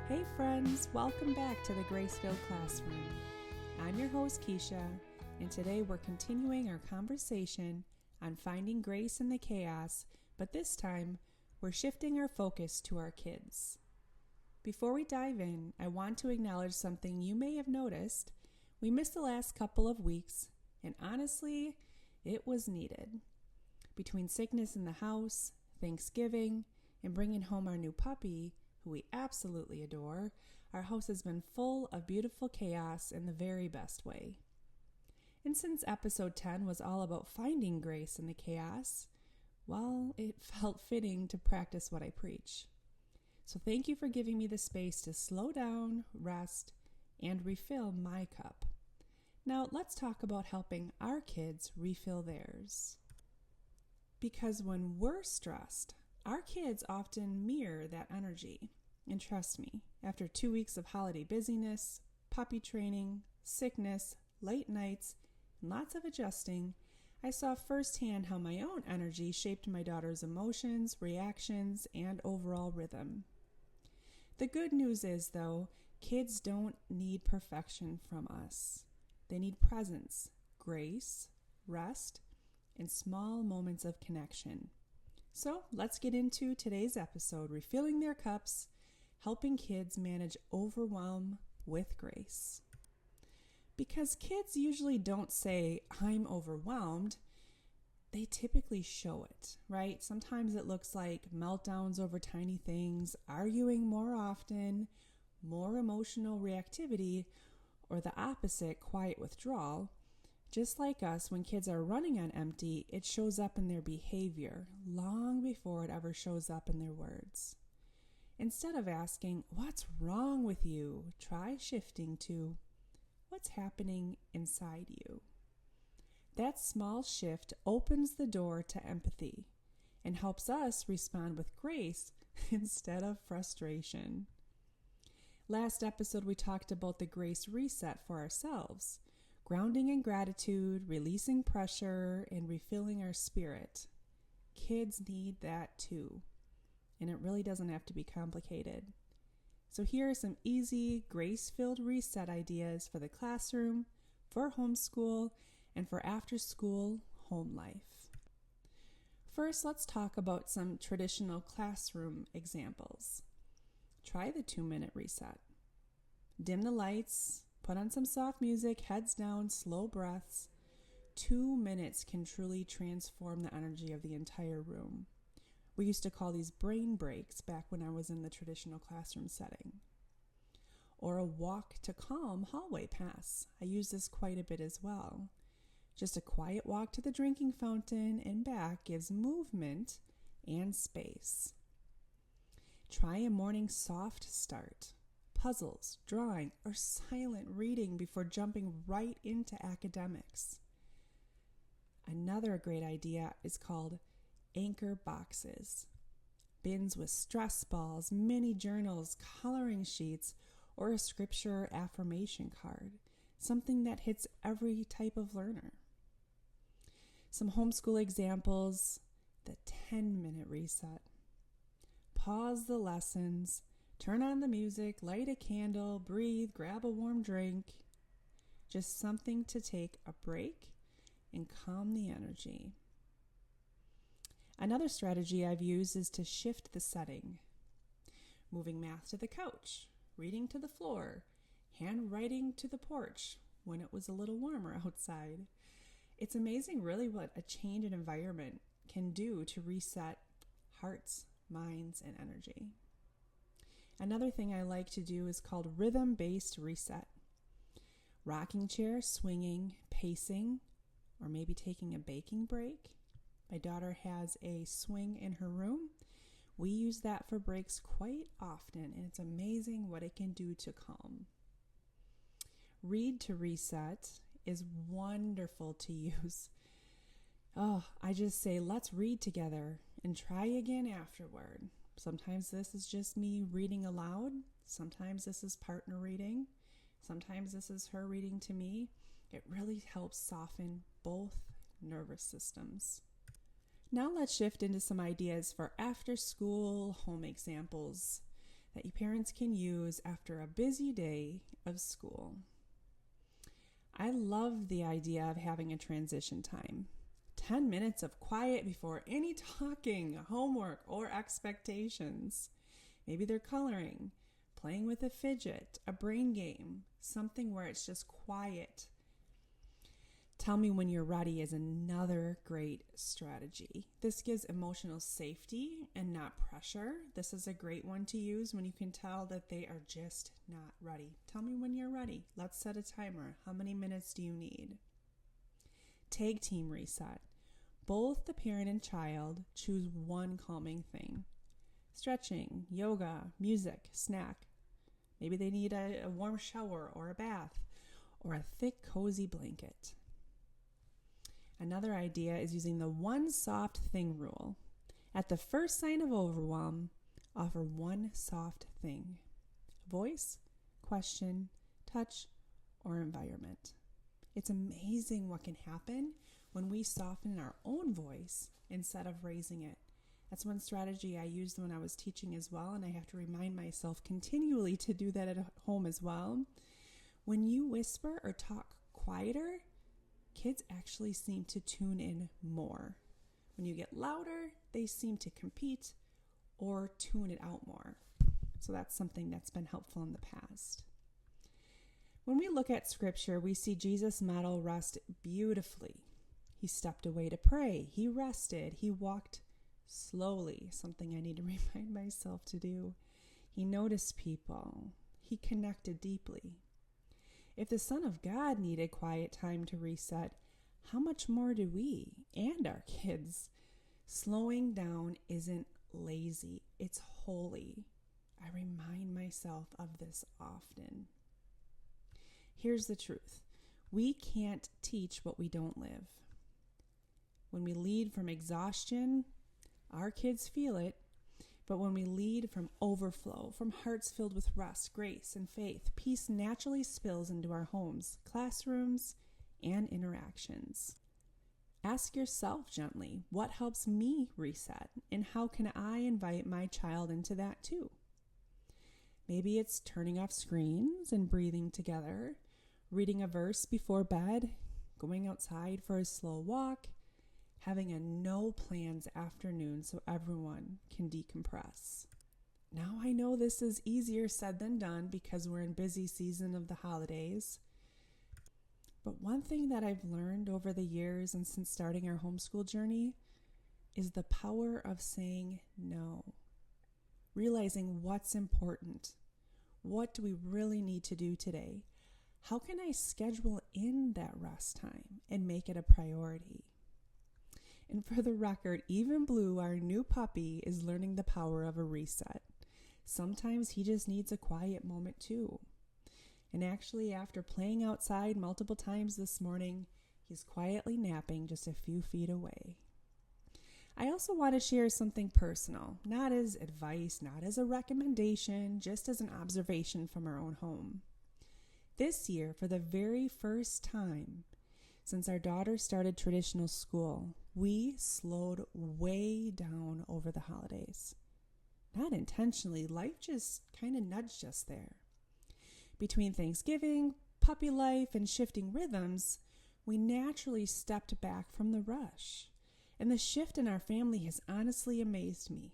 Hey friends, welcome back to the Grace-Filled Classroom. I'm your host Keisha, and today we're continuing our conversation on finding grace in the chaos, but this time we're shifting our focus to our kids. Before we dive in, I want to acknowledge something you may have noticed. We missed the last couple of weeks, and honestly, it was needed. Between sickness in the house, Thanksgiving, and bringing home our new puppy, who we absolutely adore, our house has been full of beautiful chaos in the very best way. And since episode 10 was all about finding grace in the chaos, well, it felt fitting to practice what I preach. So thank you for giving me the space to slow down, rest, and refill my cup. Now let's talk about helping our kids refill theirs. Because when we're stressed, our kids often mirror that energy. And trust me, after 2 weeks of holiday busyness, puppy training, sickness, late nights, and lots of adjusting, I saw firsthand how my own energy shaped my daughter's emotions, reactions, and overall rhythm. The good news is, though, kids don't need perfection from us. They need presence, grace, rest, and small moments of connection. So let's get into today's episode, Refilling Their Cups, helping kids manage overwhelm with grace. Because kids usually don't say, I'm overwhelmed, they typically show it, right? Sometimes it looks like meltdowns over tiny things, arguing more often, more emotional reactivity, or the opposite, quiet withdrawal. Just like us, when kids are running on empty, it shows up in their behavior long before it ever shows up in their words. Instead of asking, what's wrong with you? Try shifting to, what's happening inside you? That small shift opens the door to empathy and helps us respond with grace instead of frustration. Last episode, we talked about the grace reset for ourselves. Grounding in gratitude, releasing pressure, and refilling our spirit. Kids need that too. And it really doesn't have to be complicated. So here are some easy, grace-filled reset ideas for the classroom, for homeschool, and for after-school home life. First, let's talk about some traditional classroom examples. Try the 2-minute reset. Dim the lights. Put on some soft music, heads down, slow breaths. 2 minutes can truly transform the energy of the entire room. We used to call these brain breaks back when I was in the traditional classroom setting. Or a walk to calm hallway pass. I use this quite a bit as well. Just a quiet walk to the drinking fountain and back gives movement and space. Try a morning soft start. Puzzles, drawing, or silent reading before jumping right into academics. Another great idea is called anchor boxes. Bins with stress balls, mini journals, coloring sheets, or a scripture or affirmation card. Something that hits every type of learner. Some homeschool examples, the 10-minute reset. Pause the lessons. Turn on the music, light a candle, breathe, grab a warm drink. Just something to take a break and calm the energy. Another strategy I've used is to shift the setting. Moving math to the couch, reading to the floor, handwriting to the porch when it was a little warmer outside. It's amazing really what a change in environment can do to reset hearts, minds, and energy. Another thing I like to do is called rhythm-based reset. Rocking chair, swinging, pacing, or maybe taking a baking break. My daughter has a swing in her room. We use that for breaks quite often, and it's amazing what it can do to calm. Read to reset is wonderful to use. I just say, let's read together and try again afterward. Sometimes this is just me reading aloud. Sometimes this is partner reading. Sometimes this is her reading to me. It really helps soften both nervous systems. Now let's shift into some ideas for after-school home examples that you parents can use after a busy day of school. I love the idea of having a transition time. 10 minutes of quiet before any talking, homework, or expectations. Maybe they're coloring, playing with a fidget, a brain game, something where it's just quiet. Tell me when you're ready is another great strategy. This gives emotional safety and not pressure. This is a great one to use when you can tell that they are just not ready. Tell me when you're ready. Let's set a timer. How many minutes do you need? Tag team reset. Both the parent and child choose one calming thing. Stretching, yoga, music, snack. Maybe they need a warm shower or a bath or a thick, cozy blanket. Another idea is using the one soft thing rule. At the first sign of overwhelm, offer one soft thing. Voice, question, touch, or environment. It's amazing what can happen when we soften our own voice instead of raising it. That's one strategy I used when I was teaching as well, and I have to remind myself continually to do that at home as well. When you whisper or talk quieter, kids actually seem to tune in more. When you get louder, they seem to compete or tune it out more. So that's something that's been helpful in the past. When we look at scripture, we see Jesus model rest beautifully. He stepped away to pray. He rested. He walked slowly, something I need to remind myself to do. He noticed people. He connected deeply. If the Son of God needed quiet time to reset, how much more do we and our kids? Slowing down isn't lazy, it's holy. I remind myself of this often. Here's the truth. We can't teach what we don't live. When we lead from exhaustion, our kids feel it. But when we lead from overflow, from hearts filled with rest, grace, and faith, peace naturally spills into our homes, classrooms, and interactions. Ask yourself gently, what helps me reset? And how can I invite my child into that too? Maybe it's turning off screens and breathing together, reading a verse before bed, going outside for a slow walk, having a no plans afternoon so everyone can decompress. Now I know this is easier said than done because we're in busy season of the holidays. But one thing that I've learned over the years and since starting our homeschool journey is the power of saying no. Realizing what's important. What do we really need to do today? How can I schedule in that rest time and make it a priority? And for the record, even Blue, our new puppy, is learning the power of a reset. Sometimes he just needs a quiet moment too. And actually, after playing outside multiple times this morning, he's quietly napping just a few feet away. I also want to share something personal, not as advice, not as a recommendation, just as an observation from our own home. This year, for the very first time since our daughter started traditional school, we slowed way down over the holidays. Not intentionally, life just kind of nudged us there. Between Thanksgiving, puppy life, and shifting rhythms, we naturally stepped back from the rush. And the shift in our family has honestly amazed me.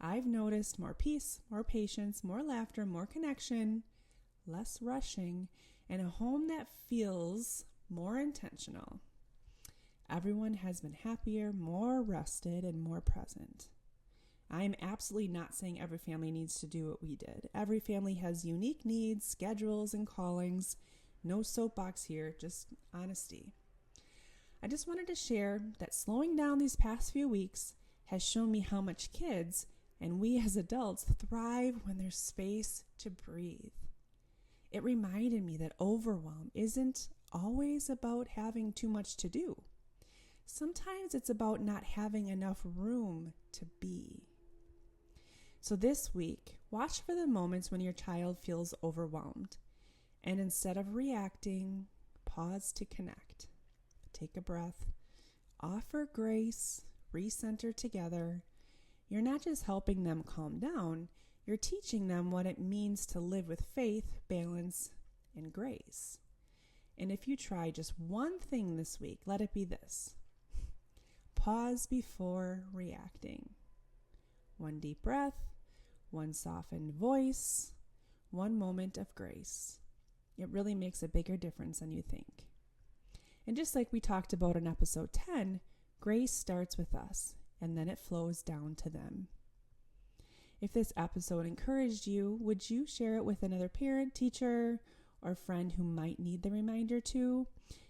I've noticed more peace, more patience, more laughter, more connection, less rushing, and a home that feels more intentional. Everyone has been happier, more rested, and more present. I am absolutely not saying every family needs to do what we did. Every family has unique needs, schedules, and callings. No soapbox here, just honesty. I just wanted to share that slowing down these past few weeks has shown me how much kids and we as adults thrive when there's space to breathe. It reminded me that overwhelm isn't always about having too much to do. Sometimes it's about not having enough room to be. So this week, watch for the moments when your child feels overwhelmed. And instead of reacting, pause to connect. Take a breath, offer grace, recenter together. You're not just helping them calm down, You're teaching them what it means to live with faith, balance, and grace. And if you try just one thing this week, let it be this. Pause before reacting. One deep breath, one softened voice, one moment of grace. It really makes a bigger difference than you think. And just like we talked about in episode 10, grace starts with us, and then it flows down to them. If this episode encouraged you, would you share it with another parent, teacher, or friend who might need the reminder too?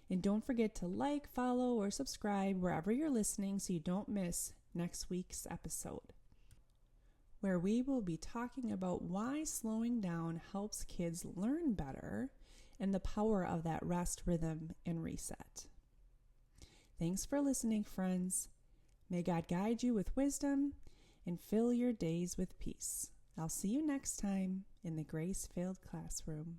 And don't forget to like, follow, or subscribe wherever you're listening so you don't miss next week's episode, where we will be talking about why slowing down helps kids learn better and the power of that rest, rhythm, and reset. Thanks for listening, friends. May God guide you with wisdom and fill your days with peace. I'll see you next time in the Grace-Filled Classroom.